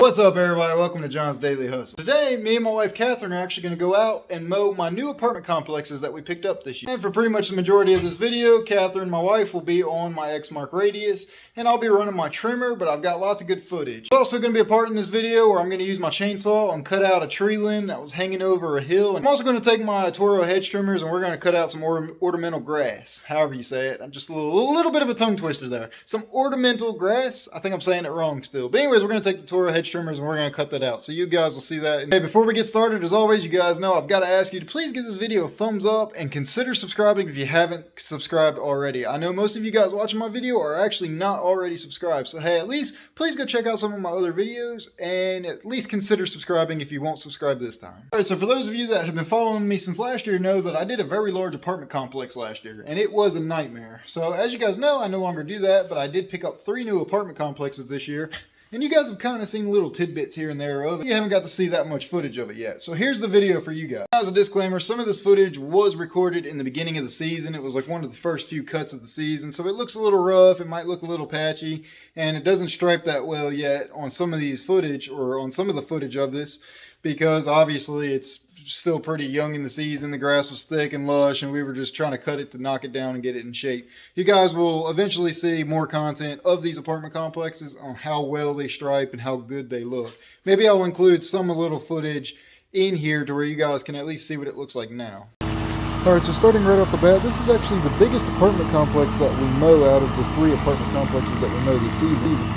What's up, everybody? Welcome to John's Daily Hustle. Today, me and my wife Catherine are actually going to go out and mow my new apartment complexes that we picked up this year. And for pretty much the majority of this video, Catherine, my wife, will be on my Exmark radius, and I'll be running my trimmer, but I've got lots of good footage. There's also going to be a part in this video where I'm going to use my chainsaw and cut out a tree limb that was hanging over a hill. And I'm also going to take my Toro hedge trimmers and we're going to cut out some ornamental grass, however you say it. I'm just a little bit of a tongue twister there. Some ornamental grass. I think I'm saying it wrong still. But anyways, we're going to take the Toro hedge trimmers and we're going to cut that out. So you guys will see that. Hey, before we get started, as always, you guys know I've got to ask you to please give this video a thumbs up and consider subscribing if you haven't subscribed already. I know most of you guys watching my video are actually not already subscribed. So hey, at least please go check out some of my other videos and at least consider subscribing if you won't subscribe this time. Alright, so for those of you that have been following me since last year know that I did a very large apartment complex last year and it was a nightmare. So as you guys know, I no longer do that, but I did pick up 3 new apartment complexes this year. And you guys have kind of seen little tidbits here and there of it. You haven't got to see that much footage of it yet. So here's the video for you guys. As a disclaimer, some of this footage was recorded in the beginning of the season. It was like one of the first few cuts of the season. So it looks a little rough. It might look a little patchy. And it doesn't stripe that well yet on some of these footage or on some of the footage of this. Because obviously it's still pretty young in the season. The grass was thick and lush and we were just trying to cut it to knock it down and get it in shape. You guys will eventually see more content of these apartment complexes on how well they stripe and how good they look. Maybe I'll include some little footage in here to where you guys can at least see what it looks like now. Alright, so starting right off the bat, this is actually the biggest apartment complex that we mow out of the 3 apartment complexes that we mow this season.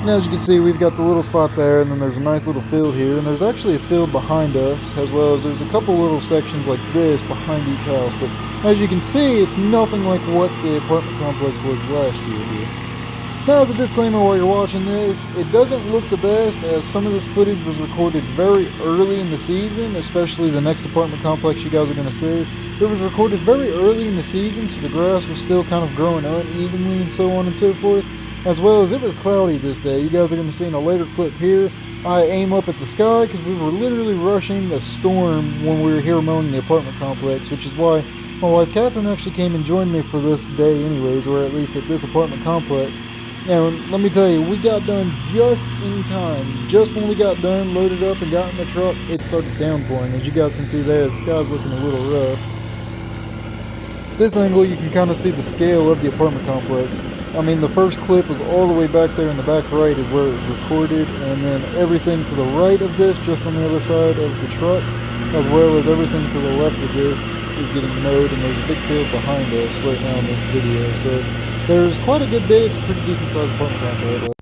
And as you can see, we've got the little spot there, and then there's a nice little field here, and there's actually a field behind us, as well as there's a couple little sections like this behind each house. But as you can see, it's nothing like what the apartment complex was last year here. Now, as a disclaimer while you're watching this, it doesn't look the best, as some of this footage was recorded very early in the season, especially the next apartment complex you guys are going to see. It was recorded very early in the season, so the grass was still kind of growing unevenly and so on and so forth. As well as it was cloudy this day. You guys are going to see in a later clip here, I aim up at the sky because we were literally rushing a storm when we were here mowing the apartment complex, which is why my wife Catherine actually came and joined me for this day anyways, or at least at this apartment complex. And let me tell you, we got done just in time. Just when we got done, loaded up and got in the truck, it started downpouring. As you guys can see there, the sky's looking a little rough. This angle, you can kind of see the scale of the apartment complex. I mean, the first clip was all the way back there in the back right is where it was recorded, and then everything to the right of this, just on the other side of the truck, as well as everything to the left of this is getting mowed, and there's a big field behind us right now in this video. So there's quite a good bit. It's a pretty decent sized apartment complex.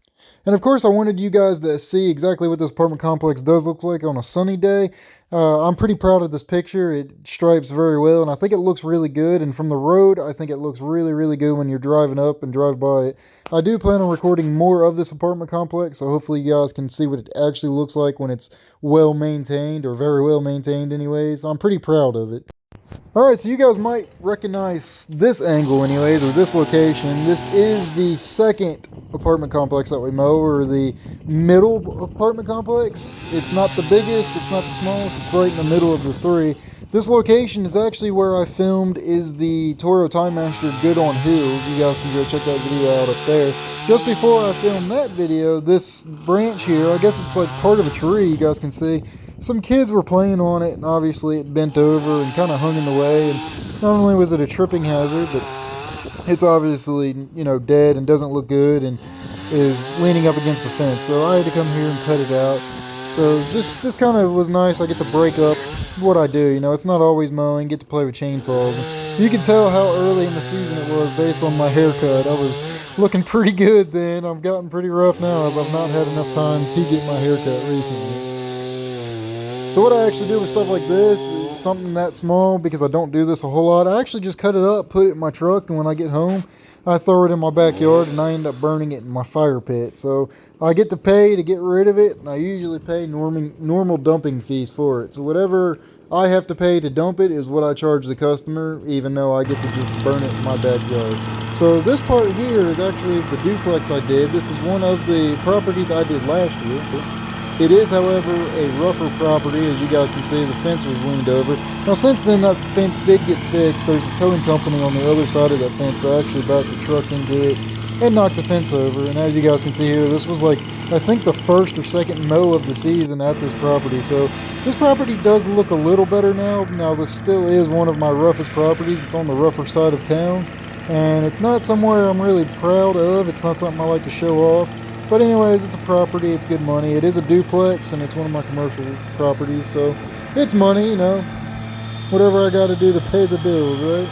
And of course, I wanted you guys to see exactly what this apartment complex does look like on a sunny day. I'm pretty proud of this picture. It stripes very well, and I think it looks really good. And from the road, I think it looks really, really good when you're driving up and drive by it. I do plan on recording more of this apartment complex, so hopefully you guys can see what it actually looks like when it's well maintained, or very well maintained anyways. I'm pretty proud of it. Alright, so you guys might recognize this angle anyways, or this location. This is the second apartment complex that we mow, or the middle apartment complex. It's not the biggest, it's not the smallest, it's right in the middle of the 3. This location is actually where I filmed is the Toro Time Master Good on Hills. You guys can go check that video out up there. Just before I filmed that video, this branch here, I guess it's like part of a tree, you guys can see. Some kids were playing on it, and obviously it bent over and kind of hung in the way. And not only was it a tripping hazard, but it's obviously, you know, dead and doesn't look good and is leaning up against the fence. So I had to come here and cut it out. So this kind of was nice. I get to break up what I do. You know, it's not always mowing. Get to play with chainsaws. You can tell how early in the season it was based on my haircut. I was looking pretty good then. I've gotten pretty rough now as I've not had enough time to get my haircut recently. So what I actually do with stuff like this, something that small, because I don't do this a whole lot, I actually just cut it up, put it in my truck, and when I get home, I throw it in my backyard, and I end up burning it in my fire pit. So I get to pay to get rid of it, and I usually pay normal dumping fees for it. So whatever I have to pay to dump it is what I charge the customer, even though I get to just burn it in my backyard. So this part here is actually the duplex I did. This is one of the properties I did last year. It is, however, a rougher property. As you guys can see, the fence was leaned over. Now, since then, that fence did get fixed. There's a towing company on the other side of that fence. I actually backed the truck into it and knocked the fence over. And as you guys can see here, this was like I think the first or second mow of the season at this property. So this property does look a little better now. Now this still is one of my roughest properties. It's on the rougher side of town, and it's not somewhere I'm really proud of. It's not something I like to show off. But anyways, it's a property, it's good money. It is a duplex, and it's one of my commercial properties, so it's money, you know, whatever I got to do to pay the bills, right?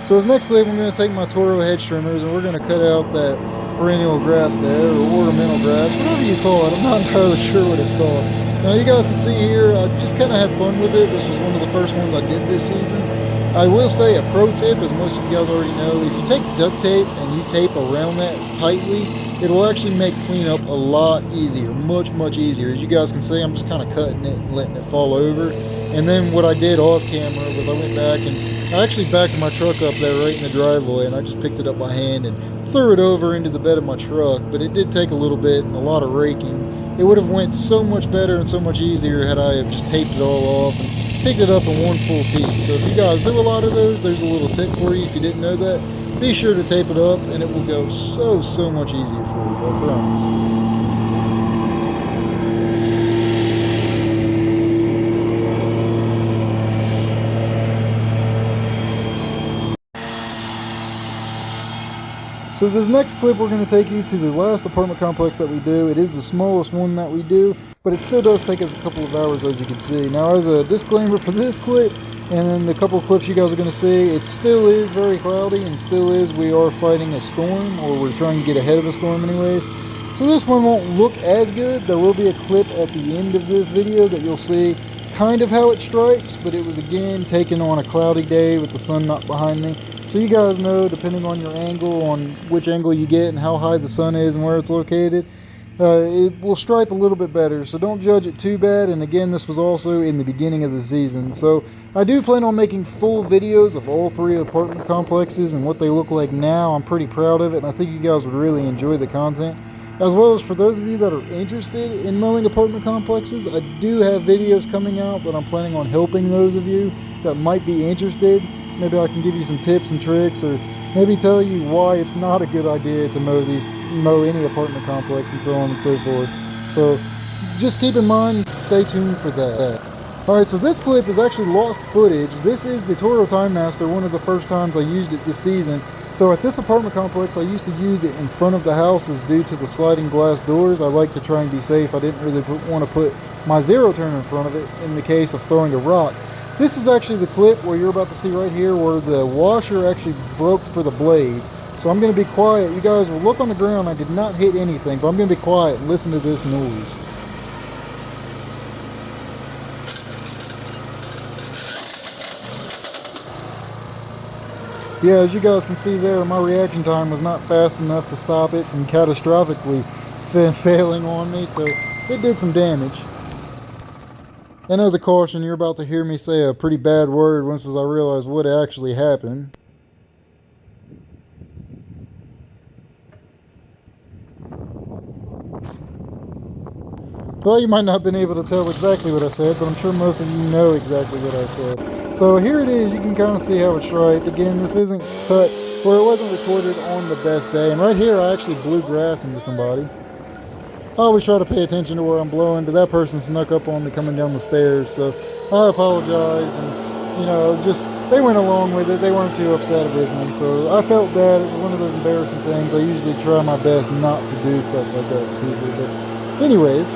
So this next clip, I'm going to take my Toro hedge trimmers, and we're going to cut out that perennial grass there, or ornamental grass, whatever you call it. I'm not entirely sure what it's called. Now you guys can see here, I just kind of had fun with it. This was one of the first ones I did this season. I will say a pro tip, as most of you guys already know, if you take duct tape and you tape around that tightly, it will actually make cleanup a lot easier, much easier. As you guys can see, I'm just kind of cutting it and letting it fall over. And then what I did off camera was I went back and I actually backed my truck up there right in the driveway, and I just picked it up by hand and threw it over into the bed of my truck. But it did take a little bit and a lot of raking. It would have went so much better and so much easier had I have just taped it all off and picked it up in one full piece. So if you guys do a lot of those, there's a little tip for you if you didn't know that. Be sure to tape it up and it will go so much easier for you, I promise. So this next clip, we're going to take you to the last apartment complex that we do. It is the smallest one that we do, but it still does take us a couple of hours, as you can see. Now, as a disclaimer for this clip, and then the couple of clips you guys are going to see, it still is very cloudy, and still is, we are fighting a storm, or we're trying to get ahead of a storm anyways. So this one won't look as good. There will be a clip at the end of this video that you'll see kind of how it stripes, but it was again taken on a cloudy day with the sun not behind me. So you guys know, depending on your angle, on which angle you get and how high the sun is and where it's located, it will stripe a little bit better. So don't judge it too bad. And again, this was also in the beginning of the season. So I do plan on making full videos of all three apartment complexes and what they look like now. I'm pretty proud of it, and I think you guys would really enjoy the content. As well as for those of you that are interested in mowing apartment complexes, I do have videos coming out that I'm planning on helping those of you that might be interested. Maybe I can give you some tips and tricks, or maybe tell you why it's not a good idea to mow any apartment complex and so on and so forth. So just keep in mind and stay tuned for that. Alright, so this clip is actually lost footage. This is the Toro Time Master, one of the first times I used it this season. So at this apartment complex, I used to use it in front of the houses due to the sliding glass doors. I like to try and be safe. I didn't really want to put my zero turner in front of it in the case of throwing a rock. This is actually the clip where you're about to see right here where the washer actually broke for the blade. So I'm going to be quiet. You guys will look on the ground. I did not hit anything, but I'm going to be quiet and listen to this noise. Yeah, as you guys can see there, my reaction time was not fast enough to stop it from catastrophically failing on me, so it did some damage. And as a caution, you're about to hear me say a pretty bad word once I realize what actually happened. Well, you might not have been able to tell exactly what I said, but I'm sure most of you know exactly what I said. So here it is. You can kind of see how it's striped. Again, this isn't cut where it wasn't recorded on the best day. And right here, I actually blew grass into somebody. I always try to pay attention to where I'm blowing, but that person snuck up on me coming down the stairs, so I apologized, and, you know, just, they went along with it. They weren't too upset with me, so I felt bad. It was one of those embarrassing things. I usually try my best not to do stuff like that to people, but anyways,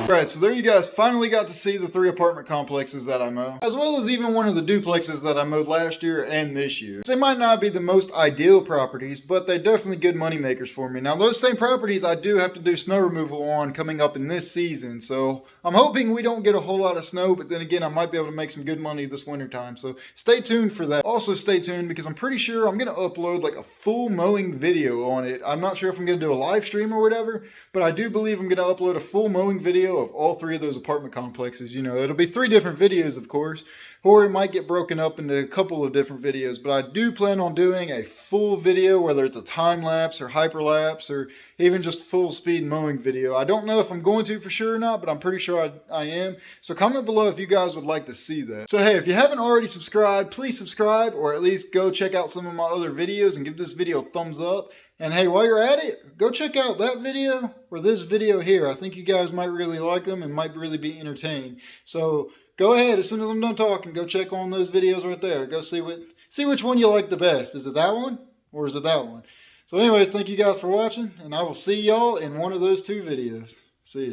Alright, so there you guys finally got to see the three apartment complexes that I mow, as well as even one of the duplexes that I mowed last year and this year. They might not be the most ideal properties, but they're definitely good money makers for me. Now those same properties I do have to do snow removal on coming up in this season, so I'm hoping we don't get a whole lot of snow, but then again I might be able to make some good money this winter time, so stay tuned for that. Also stay tuned because I'm pretty sure I'm going to upload like a full mowing video on it. I'm not sure if I'm going to do a live stream or whatever, but I do believe I'm going to upload a full mowing video of all 3 of those apartment complexes. You know, it'll be 3 different videos, of course, or it might get broken up into a couple of different videos, but I do plan on doing a full video, whether it's a time lapse or hyperlapse or even just full speed mowing video. I don't know if I'm going to for sure or not, but I'm pretty sure I am. So comment below if you guys would like to see that. So hey, if you haven't already subscribed, please subscribe, or at least go check out some of my other videos and give this video a thumbs up. And hey, while you're at it, go check out that video or this video here. I think you guys might really like them and might really be entertained. So go ahead, as soon as I'm done talking, go check on those videos right there. Go see which one you like the best. Is it that one or is it that one? So anyways, thank you guys for watching, and I will see y'all in one of those 2 videos. See ya.